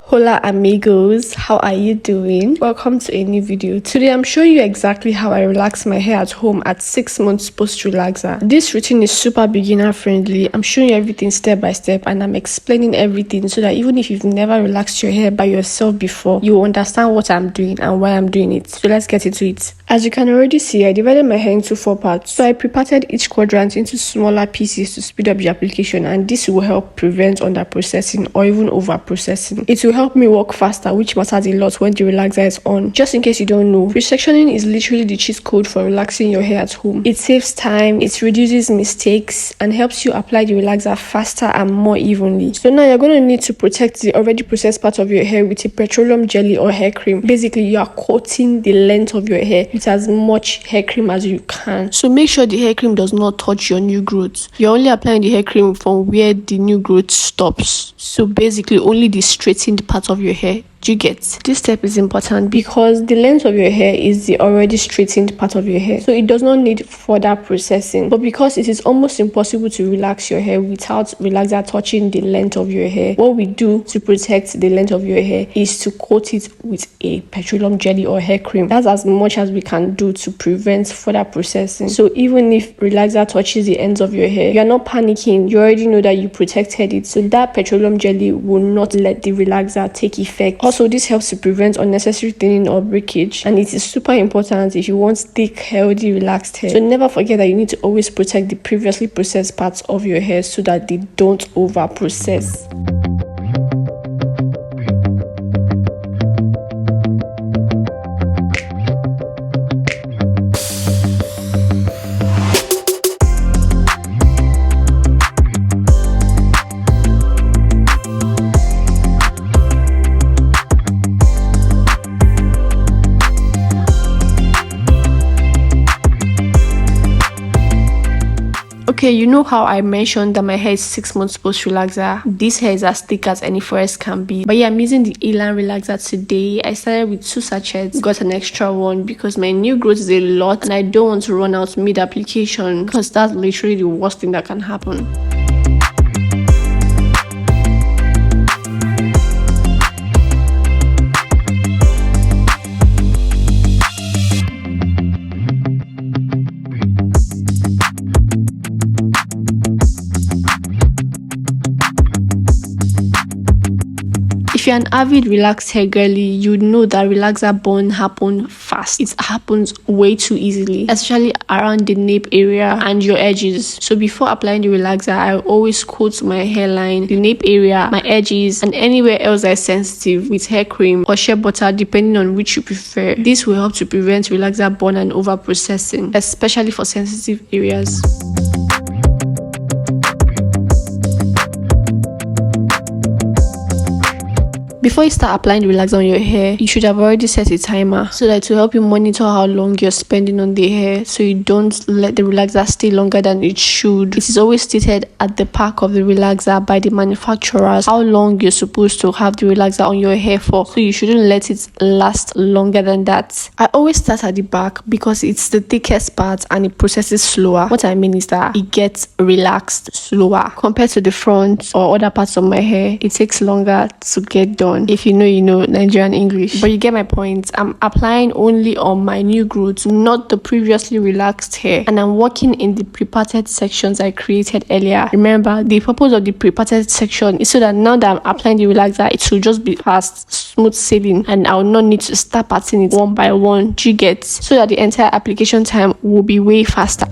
Hola amigos, how are you doing? Welcome to a new video. Today I'm showing you exactly how I relax my hair at home at 6 months post relaxer. This routine is super beginner friendly. I'm showing you everything step by step and I'm explaining everything so that even if you've never relaxed your hair by yourself before, you will understand what I'm doing and why I'm doing it. So let's get into it. As you can already see, I divided my hair into 4 parts. So I pre-parted each quadrant into smaller pieces to speed up the application, and this will help prevent under processing or even over processing. It will help me work faster, which matters a lot when the relaxer is on. Just in case you don't know, pre-sectioning is literally the cheat code for relaxing your hair at home. It saves time, it reduces mistakes, and helps you apply the relaxer faster and more evenly. So now you're going to need to protect the already processed part of your hair with a petroleum jelly or hair cream. Basically, you are coating the length of your hair with as much hair cream as you can. So make sure the hair cream does not touch your new growth. You're only applying the hair cream from where the new growth stops. So basically only the straightened part of your hair. Do you get? This step is important because the length of your hair is the already straightened part of your hair, so it does not need further processing. But because it is almost impossible to relax your hair without relaxer touching the length of your hair, what we do to protect the length of your hair is to coat it with a petroleum jelly or hair cream. That's as much as we can do to prevent further processing. So even if relaxer touches the ends of your hair, you're not panicking. You already know that you protected it, so that petroleum jelly will not let the relaxer take effect. Also, this helps to prevent unnecessary thinning or breakage, and it is super important if you want thick, healthy, relaxed hair. So never forget that you need to always protect the previously processed parts of your hair so that they don't over process. Okay, you know how I mentioned that my hair is 6 months post relaxer? This hair is as thick as any forest can be. But yeah, I'm using the Elan Relaxer today. I started with 2 sachets, got an extra one because my new growth is a lot and I don't want to run out mid application because that's literally the worst thing that can happen. If you're an avid relaxed hair girly, you know that relaxer burn happens fast. It happens way too easily, especially around the nape area and your edges. So before applying the relaxer, I always coat my hairline, the nape area, my edges, and anywhere else that is sensitive with hair cream or shea butter, depending on which you prefer. This will help to prevent relaxer burn and over processing, especially for sensitive areas. Before you start applying the relaxer on your hair, you should have already set a timer so that it will help you monitor how long you're spending on the hair, so you don't let the relaxer stay longer than it should. It is always stated at the pack of the relaxer by the manufacturers how long you're supposed to have the relaxer on your hair for, so you shouldn't let it last longer than that. I always start at the back because it's the thickest part and it processes slower. What I mean is that it gets relaxed slower compared to the front or other parts of my hair. It takes longer to get done. If you know, you know Nigerian English. But you get my point. I'm applying only on my new growth, not the previously relaxed hair. And I'm working in the pre-parted sections I created earlier. Remember, the purpose of the pre-parted section is so that now that I'm applying the relaxer, it will just be fast, smooth sailing, and I will not need to start parting it one by one. Do you get? So that the entire application time will be way faster.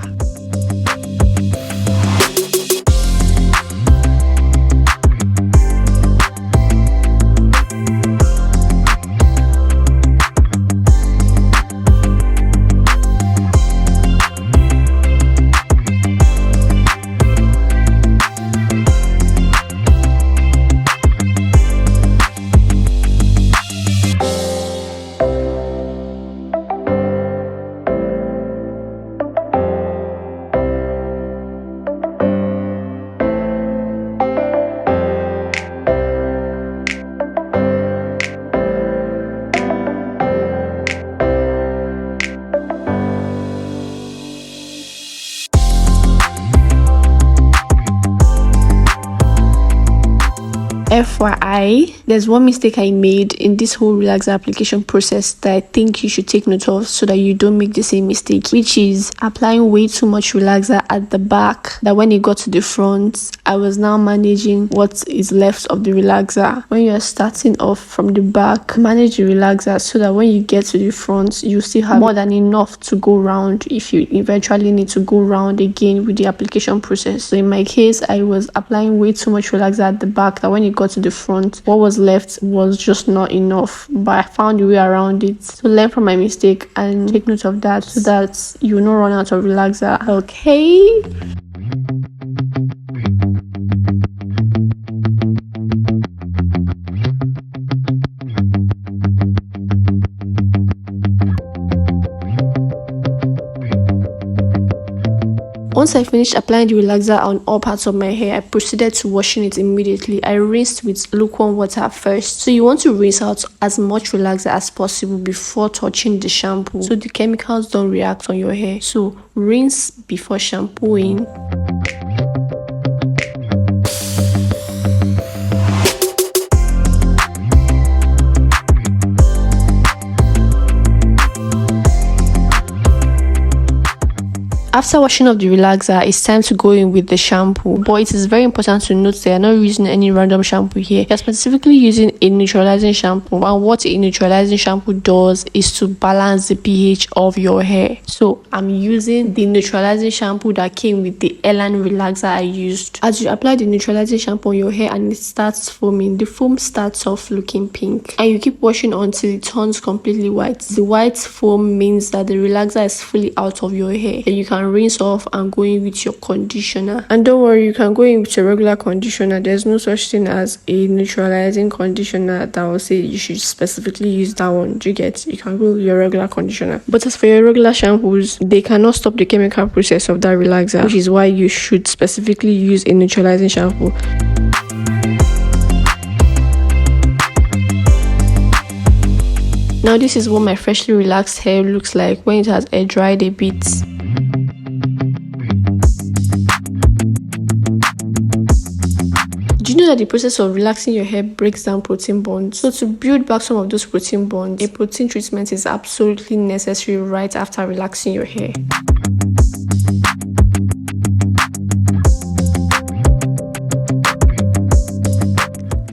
FYI, there's one mistake I made in this whole relaxer application process that I think you should take note of so that you don't make the same mistake, which is applying way too much relaxer at the back, that when it got to the front, I was now managing what is left of the relaxer. When you're starting off from the back, manage the relaxer so that when you get to the front, you still have more than enough to go round if you eventually need to go round again with the application process. So in my case, I was applying way too much relaxer at the back that when it got to the front, what was left was just not enough, but I found a way around it. So learn from my mistake and take note of that so that you will not run out of relaxer. Okay. Once I finished applying the relaxer on all parts of my hair, I proceeded to washing it immediately. I rinsed with lukewarm water first. So you want to rinse out as much relaxer as possible before touching the shampoo so the chemicals don't react on your hair. So rinse before shampooing. After washing off the relaxer, it's time to go in with the shampoo. But it is very important to note that you're not using any random shampoo here. You're specifically using a neutralizing shampoo. And what a neutralizing shampoo does is to balance the pH of your hair. So I'm using the neutralizing shampoo that came with the Elan Relaxer I used. As you apply the neutralizing shampoo on your hair and it starts foaming, the foam starts off looking pink. And you keep washing until it turns completely white. The white foam means that the relaxer is fully out of your hair. And you can rinse off and go in with your conditioner. And don't worry, you can go in with your regular conditioner. There's no such thing as a neutralizing conditioner that will say you should specifically use that one. Do you get? You can go with your regular conditioner. But as for your regular shampoos, they cannot stop the chemical process of that relaxer, which is why you should specifically use a neutralizing shampoo. Now this is what my freshly relaxed hair looks like when it has air dried a bit. Do you know that the process of relaxing your hair breaks down protein bonds? So to build back some of those protein bonds, a protein treatment is absolutely necessary right after relaxing your hair.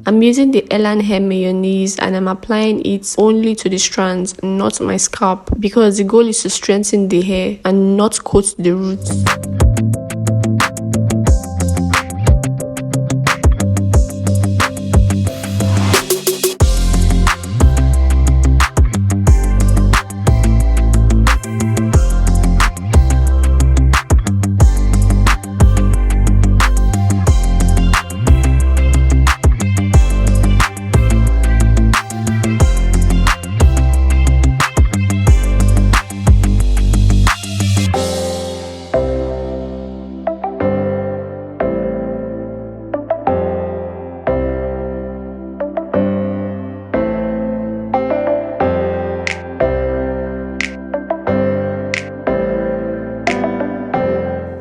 I'm using the Elan hair mayonnaise and I'm applying it only to the strands, not my scalp, because the goal is to strengthen the hair and not coat the roots.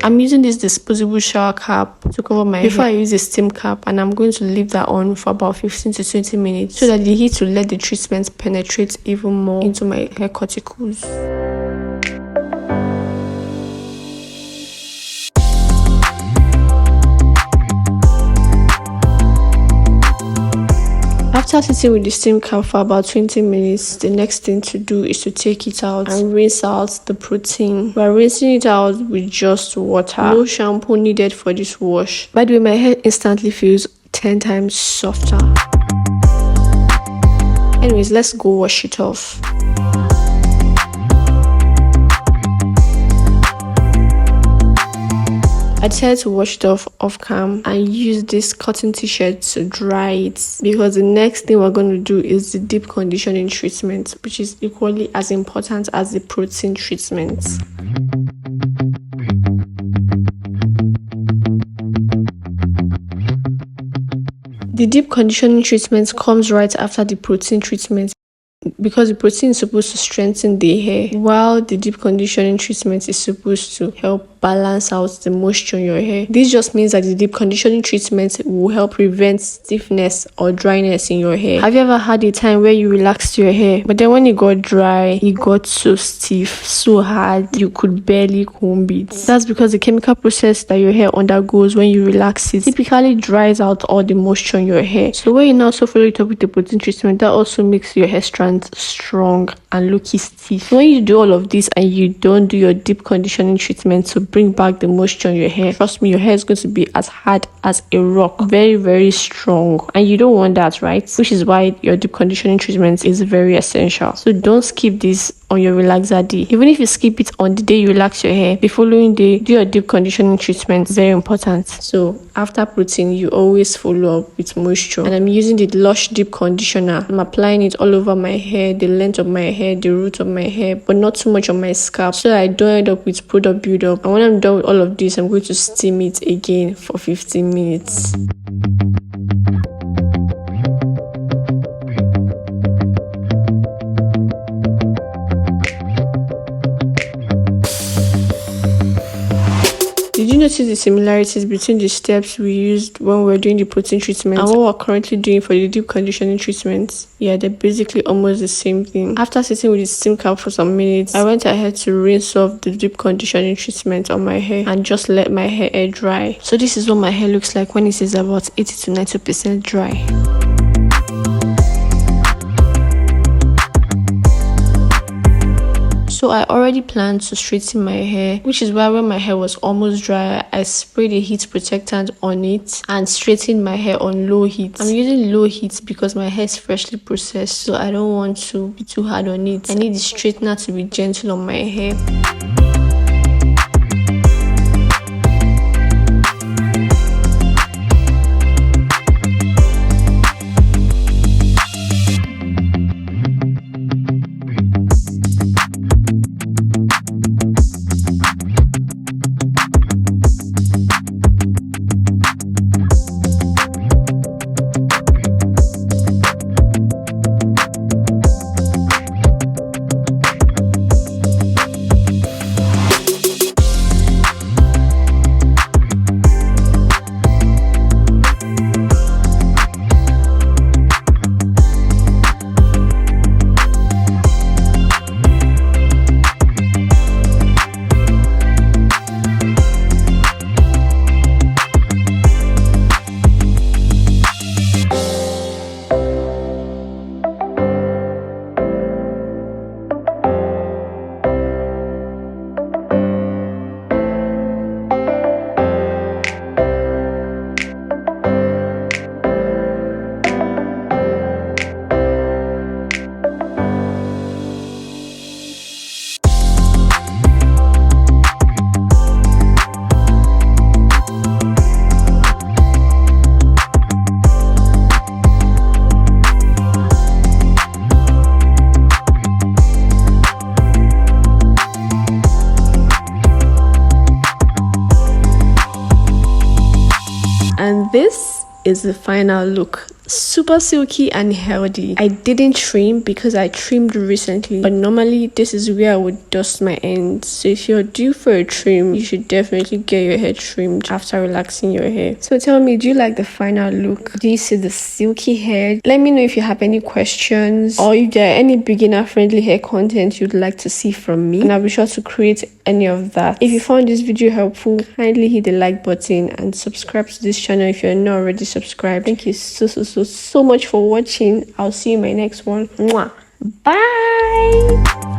I'm using this disposable shower cap to cover my hair before I use a steam cap, and I'm going to leave that on for about 15 to 20 minutes so that the heat will let the treatment penetrate even more into my hair cuticles. After sitting with the steam cap for about 20 minutes, the next thing to do is to take it out and rinse out the protein. We're rinsing it out with just water. No shampoo needed for this wash. By the way, my hair instantly feels 10 times softer. Anyways, let's go wash it off. I decided to wash it off cam and use this cotton t-shirt to dry it, because the next thing we're going to do is the deep conditioning treatment, which is equally as important as the protein treatment. The deep conditioning treatment comes right after the protein treatment, because the protein is supposed to strengthen the hair, while the deep conditioning treatment is supposed to help balance out the moisture in your hair. This just means that the deep conditioning treatment will help prevent stiffness or dryness in your hair. Have you ever had a time where you relaxed your hair, but then when it got dry, it got so stiff, so hard, you could barely comb it? That's because the chemical process that your hair undergoes when you relax it typically dries out all the moisture in your hair. So when you now also follow it up with the protein treatment, that also makes your hair strands strong and looky stiff. When you do all of this and you don't do your deep conditioning treatment to bring back the moisture in your hair, trust me, your hair is going to be as hard as a rock, very, very strong, and you don't want that, right? Which is why your deep conditioning treatment is very essential. So don't skip this on your relaxer day. Even if you skip it on the day you relax your hair, the following day do your deep conditioning treatment. Very important. So after protein, you always follow up with moisture, and I'm using the Lush deep conditioner. I'm applying it all over my hair, the length of my hair, the root of my hair, but not too much on my scalp, so that I don't end up with product buildup. And when I'm done with all of this, I'm going to steam it again for 15 minutes. Did you notice the similarities between the steps we used when we were doing the protein treatment and what we're currently doing for the deep conditioning treatment? Yeah, they're basically almost the same thing. After sitting with the steam cap for some minutes, I went ahead to rinse off the deep conditioning treatment on my hair and just let my hair air dry. So this is what my hair looks like when it is about 80 to 90% dry. So I already planned to straighten my hair, which is why when my hair was almost dry, I sprayed a heat protectant on it and straightened my hair on low heat. I'm using low heat because my hair is freshly processed, so I don't want to be too hard on it. I need the straightener to be gentle on my hair. And this is the final look. Super silky and healthy. I didn't trim because I trimmed recently, but normally this is where I would dust my ends. So if you're due for a trim, you should definitely get your hair trimmed after relaxing your hair. So tell me, do you like the final look? Do you see the silky hair? Let me know if you have any questions or if there are any beginner friendly hair content you'd like to see from me, and I'll be sure to create any of that. If you found this video helpful, kindly hit the like button and subscribe to this channel if you're not already subscribed. Thank you so much for watching. I'll see you in my next one. Mwah. Bye.